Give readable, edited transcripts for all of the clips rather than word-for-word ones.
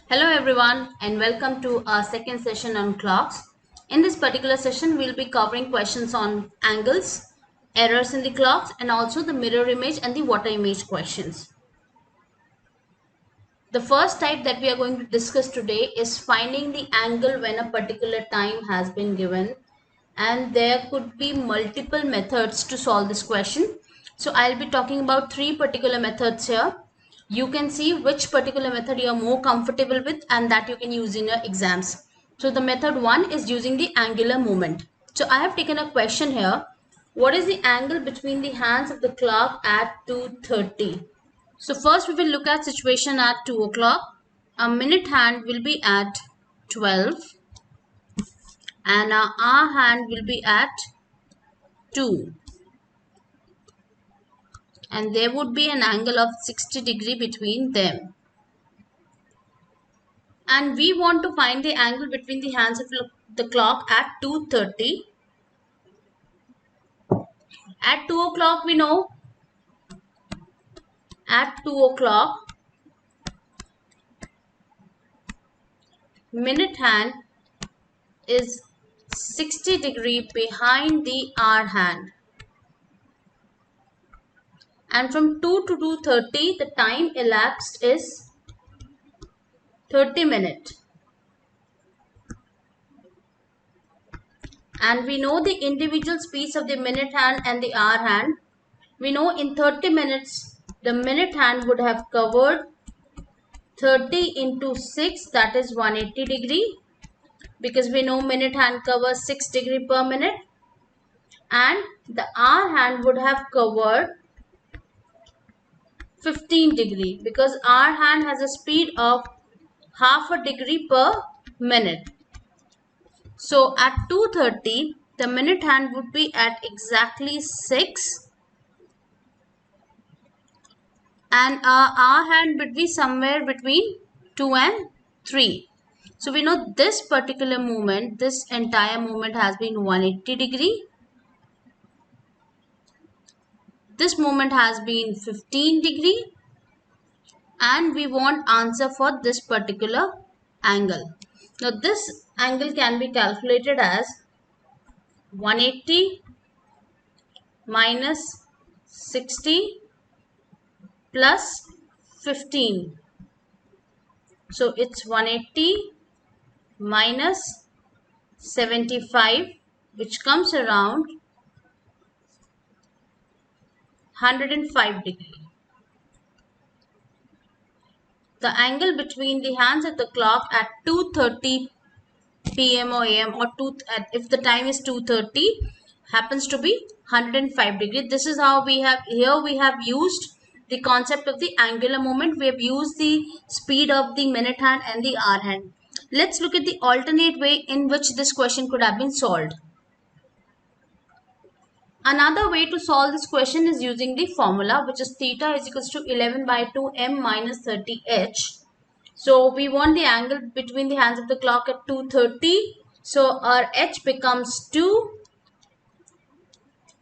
Hello everyone and welcome to our second session on clocks. In this particular session, we'll be covering questions on angles, errors in the clocks, and also the mirror image and the water image questions. The first type that we are going to discuss today is finding the angle when a particular time has been given, and there could be multiple methods to solve this question. So I'll be talking about three particular methods here. You can see which particular method you are more comfortable with and that you can use in your exams. So the method one is using the angular moment. So I have taken a question here. What is the angle between the hands of the clock at 2:30? So first we will look at situation at 2 o'clock. A minute hand will be at 12 and our hour hand will be at 2. And there would be an angle of 60° between them. And we want to find the angle between the hands of the clock at 2:30. At 2 o'clock we know, at 2 o'clock, minute hand is 60° behind the hour hand. And from 2 to 2:30, the time elapsed is 30 minutes. And we know the individual speeds of the minute hand and the hour hand. We know in 30 minutes, the minute hand would have covered 30 into 6, that is 180°, because we know minute hand covers 6° per minute. And the hour hand would have covered 15°, because hour hand has a speed of half a degree per minute. So at 2:30, the minute hand would be at exactly 6 and our hand would be somewhere between 2 and 3. So we know this particular movement, this entire movement has been 180°. This movement has been 15°, and we want answer for this particular angle. Now this angle can be calculated as 180 minus 60 plus 15. So it's 180 minus 75, which comes around 105°. The angle between the hands of the clock at 2:30 p.m. or a.m. or if the time is 2:30 happens to be 105°. This is how we have used the concept of the angular moment. We have used the speed of the minute hand and the hour hand. Let's look at the alternate way in which this question could have been solved. Another way to solve this question is using the formula, which is theta is equals to 11 by 2 m minus 30 h. So we want the angle between the hands of the clock at 2:30. So our h becomes 2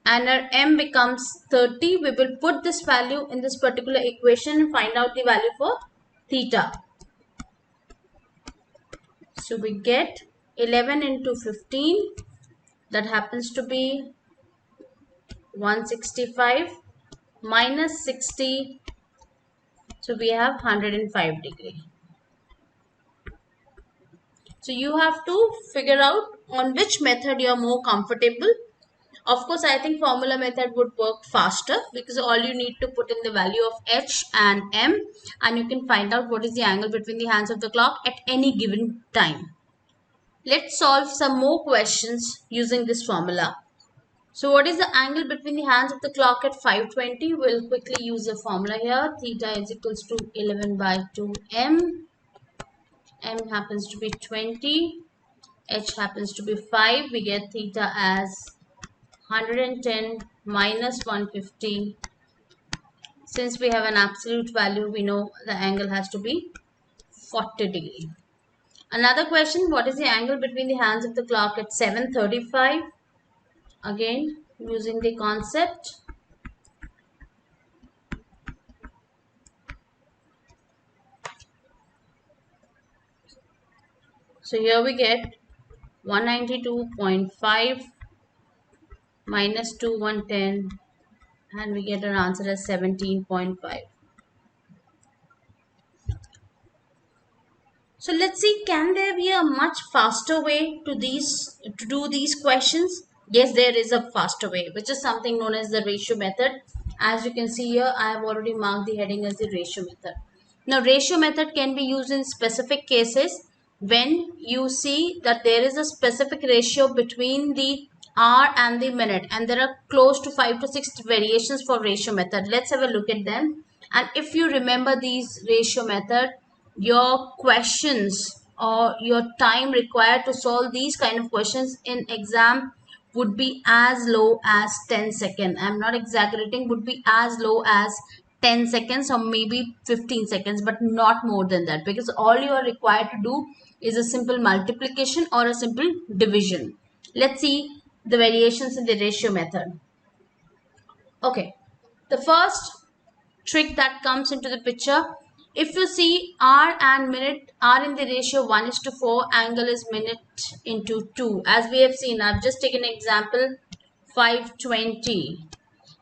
and our m becomes 30. We will put this value in this particular equation and find out the value for theta. So we get 11 into 15, that happens to be 165 minus 60, so we have 105°. So you have to figure out on which method you are more comfortable. Of course, I think formula method would work faster, because all you need to put in the value of h and m and you can find out what is the angle between the hands of the clock at any given time. Let's solve some more questions using this formula. So what is the angle between the hands of the clock at 5:20? We'll quickly use the formula here. Theta is equals to 11 by 2 m. M happens to be 20. H happens to be 5. We get theta as 110 minus 150. Since we have an absolute value, we know the angle has to be 40°. Another question, what is the angle between the hands of the clock at 7:35? Again, using the concept. So here we get 192.5 minus 2110, and we get an answer as 17.5. So let's see, can there be a much faster way to do these questions? Yes, there is a faster way, which is something known as the ratio method. As you can see here, I have already marked the heading as the ratio method. Now, ratio method can be used in specific cases when you see that there is a specific ratio between the hour and the minute, and there are close to 5 to 6 variations for ratio method. Let's have a look at them. And if you remember these ratio method, your questions or your time required to solve these kind of questions in exam would be as low as 10 seconds. I'm not exaggerating, would be as low as 10 seconds or maybe 15 seconds, but not more than that, because all you are required to do is a simple multiplication or a simple division. Let's see the variations in the ratio method. Okay, the first trick that comes into the picture, if you see hour and minute are in the ratio 1:4, angle is minute into 2. As we have seen, I've just taken an example 5:20,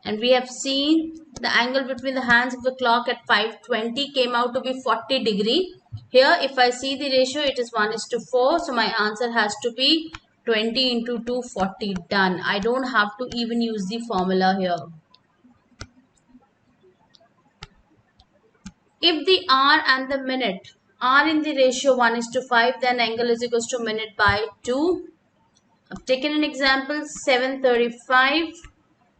and we have seen the angle between the hands of the clock at 5:20 came out to be 40 degree. Here if I see the ratio, it is 1:4, so my answer has to be 20 into 2, 40. Done. I don't have to even use the formula here. If the hour and the minute are in the ratio 1:5, then angle is equals to minute by 2. I've taken an example 7:35.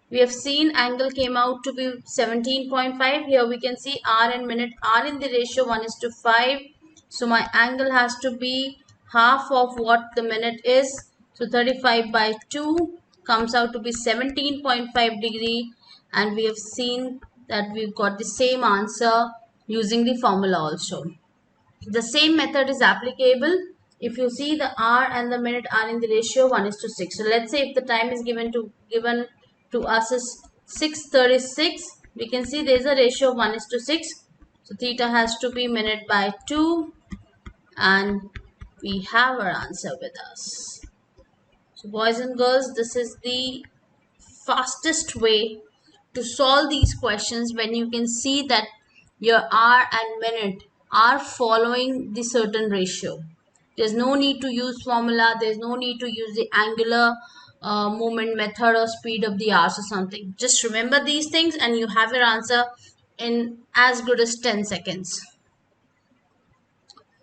We have seen angle came out to be 17.5. Here we can see hour and minute are in the ratio 1:5. So my angle has to be half of what the minute is. So 35 by 2 comes out to be 17.5 degree. And we have seen that we've got the same answer using the formula also. The same method is applicable if you see the hour and the minute are in the ratio 1:6. So let's say if the time is given to us is 6:36, we can see there is a ratio of 1:6. So theta has to be minute by 2, and we have our answer with us. So boys and girls, this is the fastest way to solve these questions when you can see that your hour and minute are following the certain ratio. There's no need to use formula. There's no need to use the angular movement method or speed of the hours or something. Just remember these things and you have your answer in as good as 10 seconds.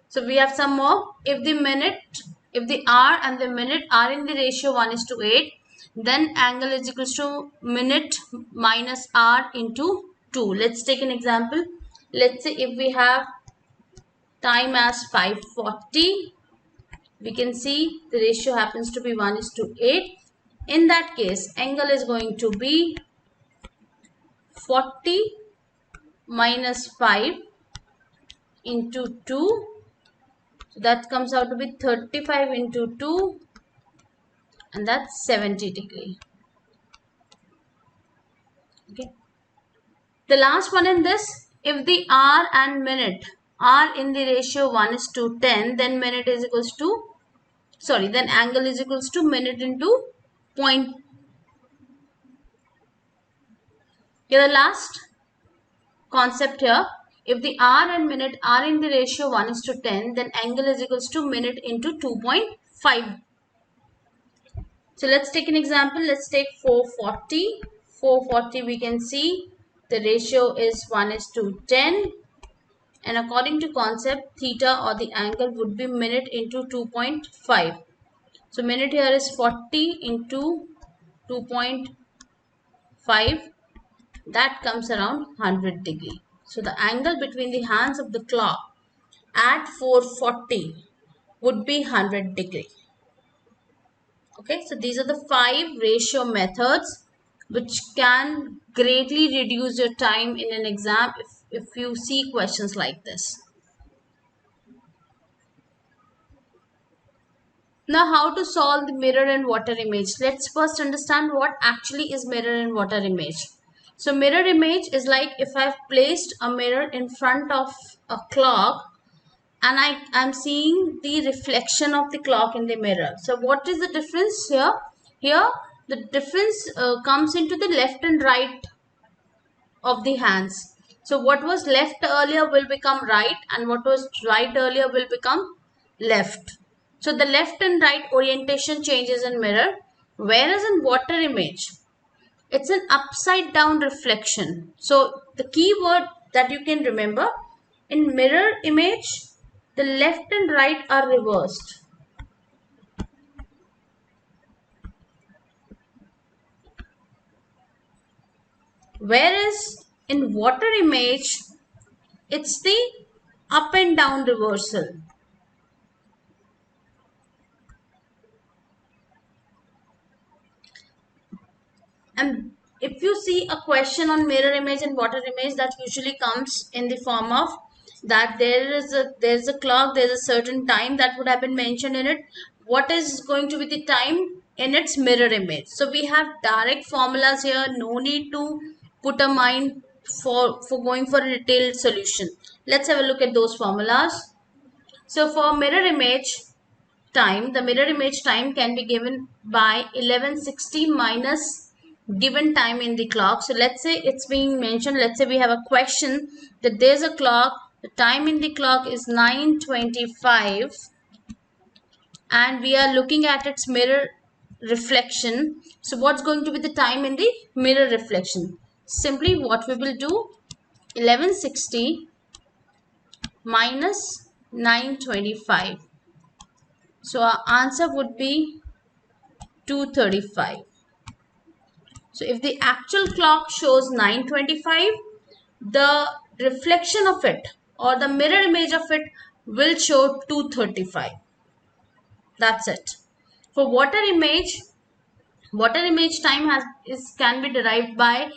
So we have some more. If the hour and the minute are in the ratio 1:8, then angle is equals to minute minus hour into 2. Let's take an example. Let's say if we have time as 5:40, we can see the ratio happens to be 1:8. In that case, angle is going to be 40 minus 5 into 2. So that comes out to be 35 into 2, and that's 70 degree. Okay. The last one in this, if the hour and minute are in the ratio 1:10, then minute is equals to, then angle is equals to minute into point. Okay, the last concept here, if the hour and minute are in the ratio 1:10, then angle is equals to minute into 2.5. So let's take an example. Let's take 440. 440, we can see the ratio is 1:10. And according to concept, theta or the angle would be minute into 2.5. So minute here is 40 into 2.5. That comes around 100 degree. So the angle between the hands of the clock at 440 would be 100 degree. Okay, so these are the 5 ratio methods which can greatly reduce your time in an exam if you see questions like this. Now, how to solve the mirror and water image? Let's first understand what actually is mirror and water image. So, mirror image is like if I've placed a mirror in front of a clock and I'm seeing the reflection of the clock in the mirror. So, what is the difference here? Here, the difference comes into the left and right of the hands. So, what was left earlier will become right, and what was right earlier will become left. So the left and right orientation changes in mirror, whereas in water image, it's an upside down reflection. So the key word that you can remember, in mirror image, the left and right are reversed. Whereas in water image, it's the up and down reversal. And if you see a question on mirror image and water image, that usually comes in the form of that there's a clock, there's a certain time that would have been mentioned in it. What is going to be the time in its mirror image? So we have direct formulas here, no need to put a mind for going for a detailed solution. Let's have a look at those formulas. So for mirror image time, the mirror image time can be given by 1160 minus given time in the clock. So let's say it's being mentioned, let's say we have a question that there's a clock, the time in the clock is 9:25 and we are looking at its mirror reflection. So what's going to be the time in the mirror reflection? Simply what we will do, 1160 minus 9:25. So our answer would be 2:35. So if the actual clock shows 9:25, the reflection of it or the mirror image of it will show 2:35. That's it. For water image time can be derived by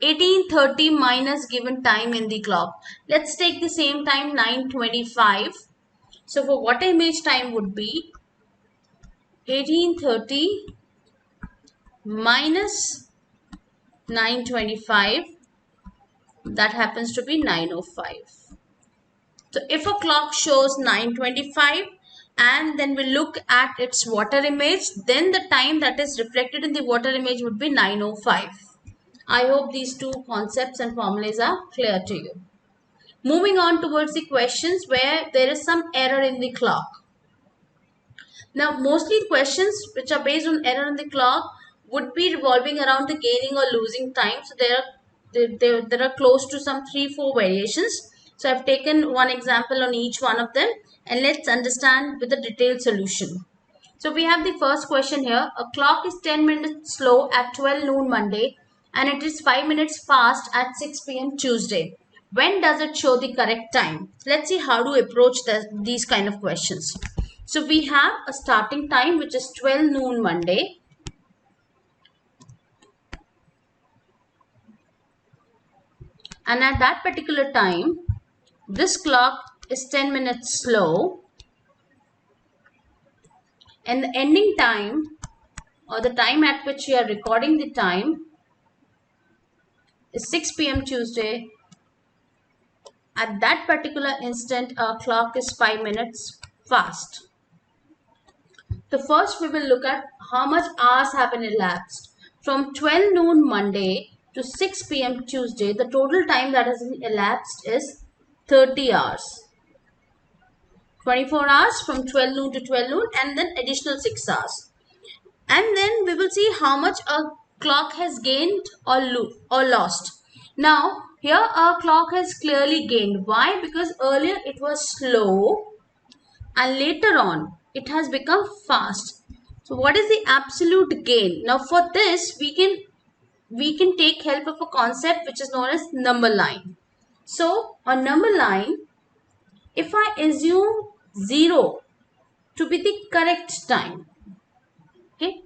1830 minus given time in the clock. Let's take the same time, 9:25. So for water image time would be 1830 minus 9:25, that happens to be 9:05. So if a clock shows 9:25 and then we look at its water image, then the time that is reflected in the water image would be 9:05. I hope these two concepts and formulas are clear to you. Moving on towards the questions where there is some error in the clock. Now, mostly questions which are based on error in the clock would be revolving around the gaining or losing time. So there are close to some 3-4 variations. So I've taken one example on each one of them and let's understand with a detailed solution. So we have the first question here. A clock is 10 minutes slow at 12 noon Monday and it is 5 minutes fast at 6 p.m. Tuesday. When does it show the correct time? Let's see how to approach these kind of questions. So we have a starting time which is 12 noon Monday. And at that particular time, this clock is 10 minutes slow. And the ending time or the time at which we are recording the time is 6 p.m. Tuesday. At that particular instant, our clock is 5 minutes fast. So first we will look at how much hours have been elapsed. From 12 noon Monday to 6 p.m. Tuesday, the total time that has been elapsed is 30 hours. 24 hours from 12 noon to 12 noon and then additional 6 hours. And then we will see how much a clock has gained or lost. Now, here our clock has clearly gained. Why? Because earlier it was slow and later on it has become fast. So what is the absolute gain? Now for this we can take help of a concept which is known as number line. So on number line, if I assume 0 to be the correct time, okay,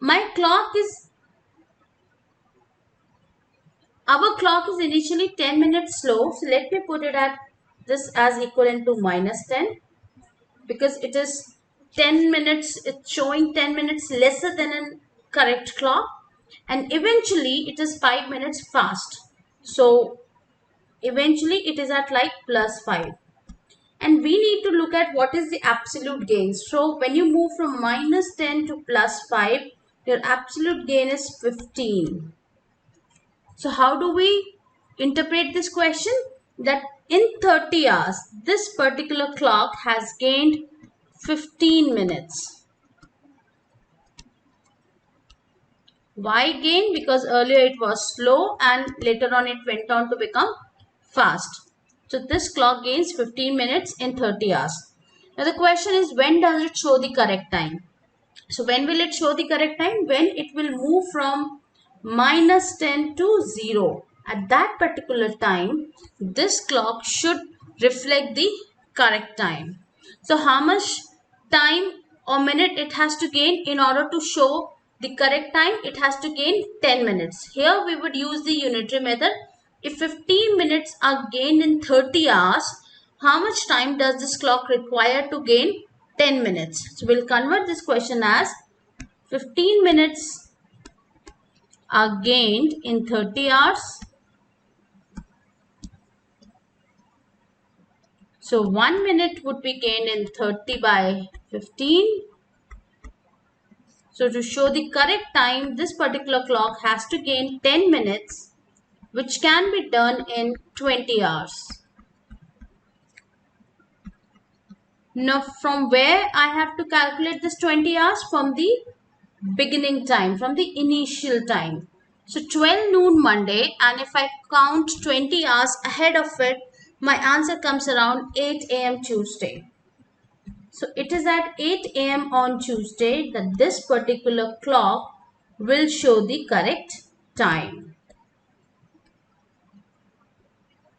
our clock is initially 10 minutes slow. So let me put it at this as equivalent to minus 10 because it is 10 minutes, it's showing 10 minutes lesser than a correct clock, and eventually it is 5 minutes fast. So eventually it is at like +5. And we need to look at what is the absolute gain. So when you move from -10 to +5, your absolute gain is 15. So how do we interpret this question? That in 30 hours, this particular clock has gained 15 minutes. Why gain? Because earlier it was slow and later on it went on to become fast. So this clock gains 15 minutes in 30 hours. Now the question is, when does it show the correct time? So when will it show the correct time? When it will move from -10 to 0. At that particular time, this clock should reflect the correct time. So how much time or minute it has to gain in order to show the correct time? It has to gain 10 minutes. Here we would use the unitary method. If 15 minutes are gained in 30 hours, how much time does this clock require to gain 10 minutes? So we'll convert this question as 15 minutes are gained in 30 hours. So 1 minute would be gained in 30 by 15. So to show the correct time, this particular clock has to gain 10 minutes, which can be done in 20 hours. Now from where I have to calculate this 20 hours? From the beginning time, from the initial time. So 12 noon Monday, and if I count 20 hours ahead of it, my answer comes around 8 a.m. Tuesday. So it is at 8 a.m. on Tuesday that this particular clock will show the correct time.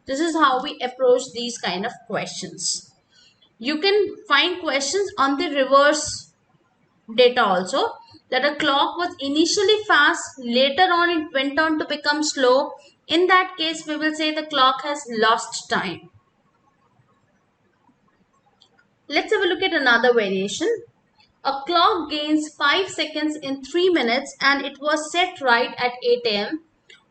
This is how we approach these kind of questions. You can find questions on the reverse data also, that a clock was initially fast, later on it went on to become slow. In that case, we will say the clock has lost time. Let's have a look at another variation. A clock gains 5 seconds in 3 minutes and it was set right at 8 a.m.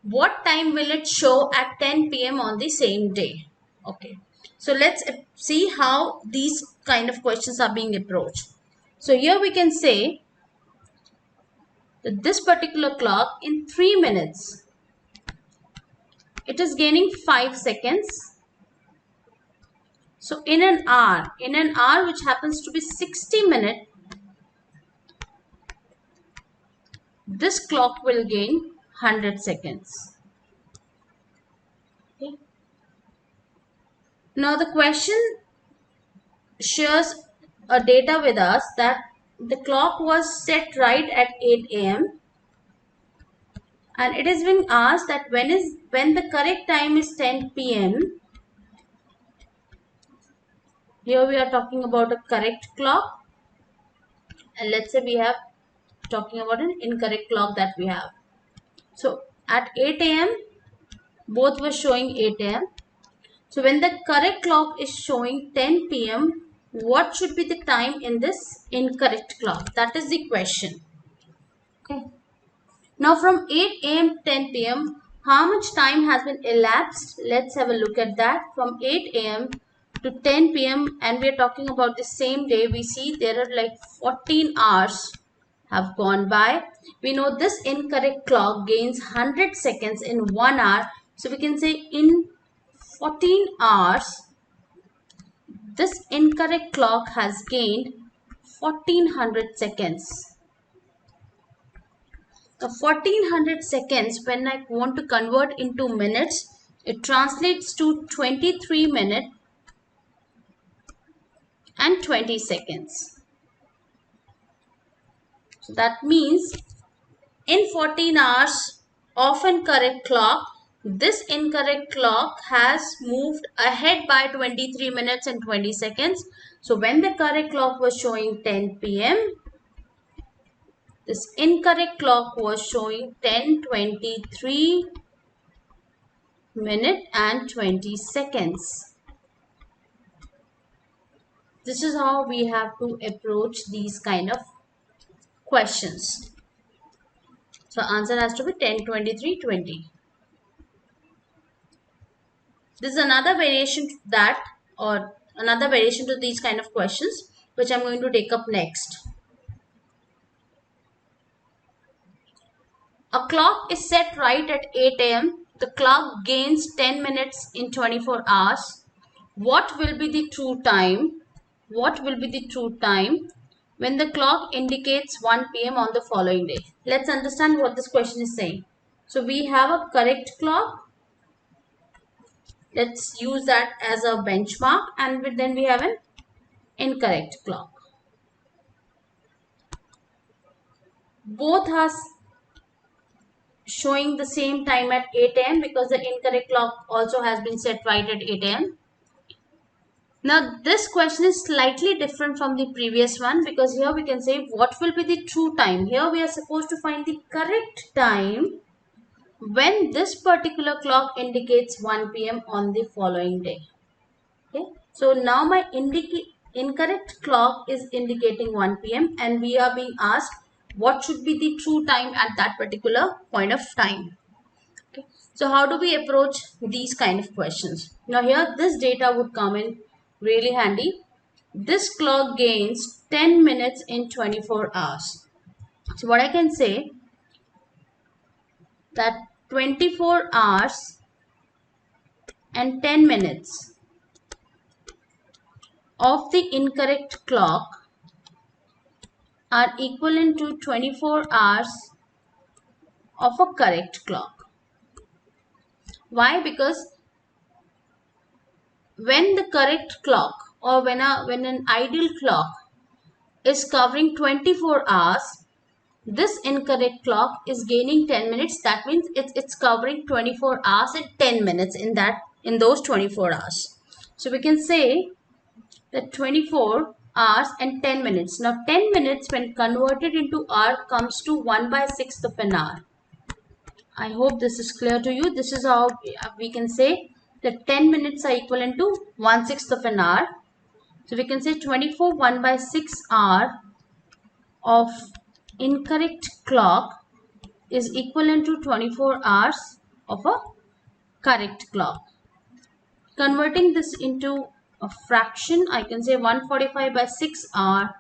What time will it show at 10 p.m. on the same day? Okay, so let's see how these kind of questions are being approached. So here we can say that this particular clock in 3 minutes, it is gaining 5 seconds. So in an hour which happens to be 60 minutes, this clock will gain 100 seconds. Okay. Now the question shares a data with us that the clock was set right at 8 a.m. and it is being asked that when the correct time is 10 p.m. Here we are talking about a correct clock, and let's say we have talking about an incorrect clock that we have. So at 8 a.m. both were showing 8 a.m. So when the correct clock is showing 10 p.m., what should be the time in this incorrect clock? That is the question. Okay. Now from 8 a.m. to 10 p.m., how much time has been elapsed? Let's have a look at that. From 8 a.m. to 10 p.m. and we are talking about the same day, we see there are like 14 hours have gone by. We know this incorrect clock gains 100 seconds in 1 hour. So we can say in 14 hours, this incorrect clock has gained 1400 seconds. The 1400 seconds, when I want to convert into minutes, it translates to 23 minutes and 20 seconds. So that means in 14 hours of incorrect clock, this incorrect clock has moved ahead by 23 minutes and 20 seconds. So when the correct clock was showing 10 p.m., this incorrect clock was showing 10:23 minutes and 20 seconds. This is how we have to approach these kind of questions. So answer has to be 10, 23, 20. This is another variation to that, or another variation to these kind of questions, which I'm going to take up next. A clock is set right at 8 a.m. The clock gains 10 minutes in 24 hours. What will be the true time? What will be the true time when the clock indicates 1 p.m. on the following day? Let's understand what this question is saying. So we have a correct clock. Let's use that as a benchmark, and then we have an incorrect clock. Both are showing the same time at 8 a.m. because the incorrect clock also has been set right at 8 a.m. Now this question is slightly different from the previous one, because here we can say what will be the true time. Here we are supposed to find the correct time when this particular clock indicates 1 p.m. on the following day. Okay, so now my incorrect clock is indicating 1 p.m. and we are being asked what should be the true time at that particular point of time. Okay, so how do we approach these kind of questions? Now here this data would come in really handy. This clock gains 10 minutes in 24 hours. So what I can say that 24 hours and 10 minutes of the incorrect clock are equivalent to 24 hours of a correct clock. Why? Because when the correct clock, or when an ideal clock is covering 24 hours, this incorrect clock is gaining 10 minutes. That means it's covering 24 hours and 10 minutes in those 24 hours. So we can say that 24 hours and 10 minutes. Now 10 minutes when converted into hour comes to 1/6 of an hour. I hope this is clear to you. This is how we can say that 10 minutes are equivalent to 1/6 of an hour. So we can say 24 1/6 hour of incorrect clock is equivalent to 24 hours of a correct clock. Converting this into a fraction, I can say 145/6 hour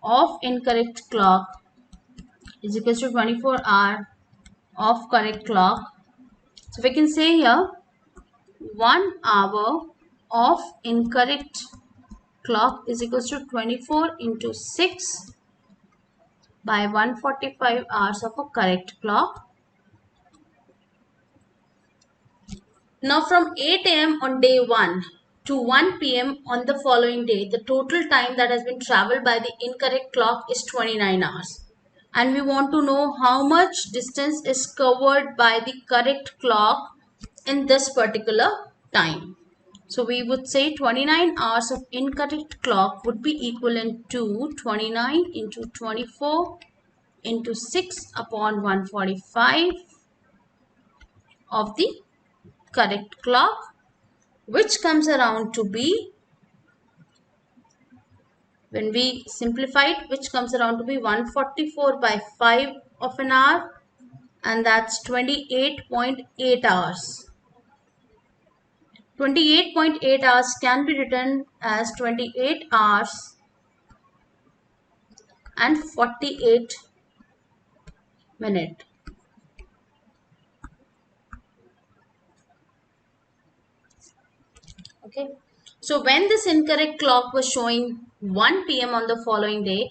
of incorrect clock is equal to 24 hour of correct clock. So we can say here 1 hour of incorrect clock is equal to 24 into 6 by 145 hours of a correct clock. Now from 8 a.m. on day 1 to 1 p.m. on the following day, the total time that has been traveled by the incorrect clock is 29 hours. And we want to know how much distance is covered by the correct clock in this particular time. So we would say 29 hours of incorrect clock would be equivalent to 29 into 24 into 6 upon 145 of the correct clock, which comes around to be, when we simplify it, which comes around to be 144/5 of an hour, and that's 28.8 hours. 28.8 hours can be written as 28 hours and 48 minutes. Okay, so when this incorrect clock was showing 1 p.m. on the following day,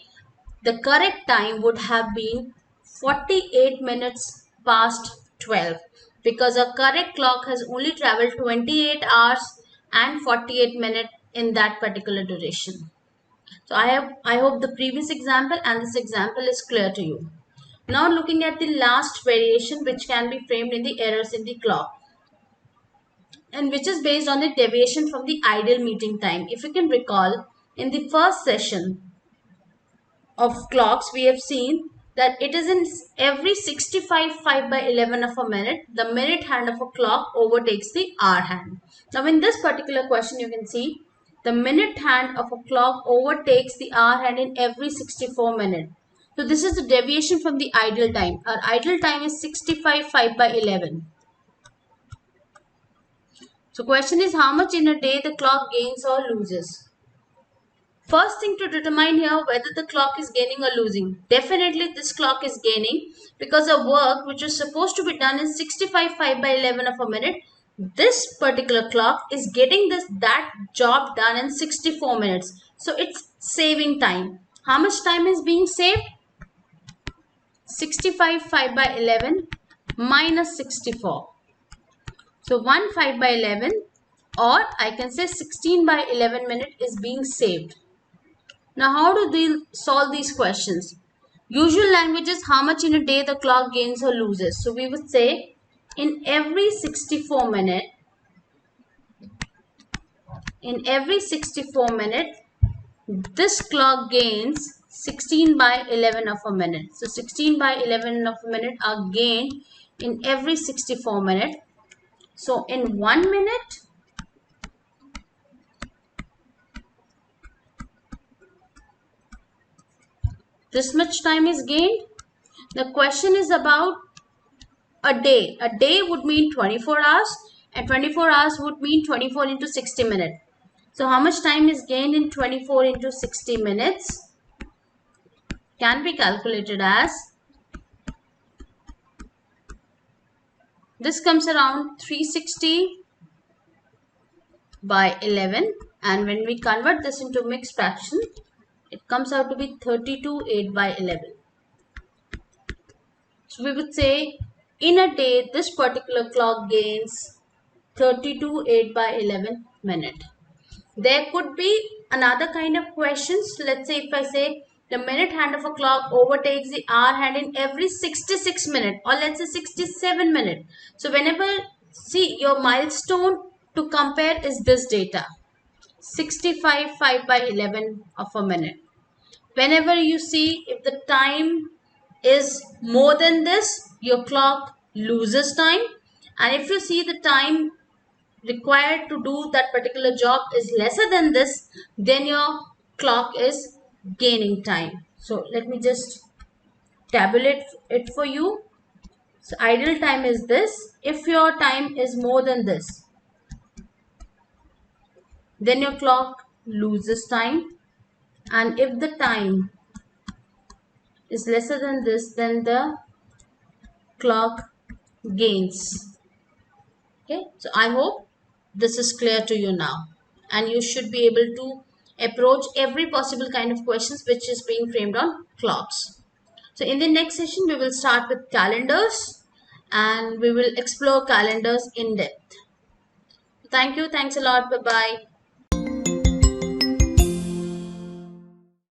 the correct time would have been 48 minutes past 12, because a correct clock has only traveled 28 hours and 48 minutes in that particular duration. So I hope the previous example and this example is clear to you. Now looking at the last variation, which can be framed in the errors in the clock, and which is based on the deviation from the ideal meeting time. If you can recall, in the first session of clocks, we have seen that it is in every 65 5/11 of a minute, the minute hand of a clock overtakes the hour hand. Now in this particular question, you can see the minute hand of a clock overtakes the hour hand in every 64 minutes. So this is the deviation from the ideal time. Our ideal time is 65 5 by 11. So question is, how much in a day the clock gains or loses? First thing to determine here whether the clock is gaining or losing. Definitely this clock is gaining because the work which is supposed to be done in 65 5 by 11 of a minute, this particular clock is getting that job done in 64 minutes. So it's saving time. How much time is being saved? 65 5 by 11 minus 64. So 1 5 by 11, or I can say 16 by 11 minute is being saved. Now how do they solve these questions? Usual language is how much in a day the clock gains or loses. So we would say in every 64 minute, this clock gains 16 by 11 of a minute. So 16 by 11 of a minute are gained in every 64 minute. So in 1 minute, this much time is gained. The question is about a day. A day would mean 24 hours and 24 hours would mean 24 into 60 minutes. So how much time is gained in 24 into 60 minutes? Can be calculated as, this comes around 360 by 11, and when we convert this into mixed fraction, it comes out to be 32 8 by 11. So we would say in a day this particular clock gains 32 8 by 11 minute. There could be another kind of questions. Let's say if I say the minute hand of a clock overtakes the hour hand in every 66 minutes, or let's say 67 minutes. So whenever, see, your milestone to compare is this data, 65 5 by 11 of a minute. Whenever you see if the time is more than this, your clock loses time, and if you see the time required to do that particular job is lesser than this, then your clock is gaining time. So let me just tabulate it for you. So ideal time is this. If your time is more than this, then your clock loses time, and if the time is lesser than this, then the clock gains. Okay, so I hope this is clear to you now, and you should be able to approach every possible kind of questions which is being framed on clocks. So in the next session we will start with calendars, and we will explore calendars in depth. Thank you. Thanks a lot. Bye bye.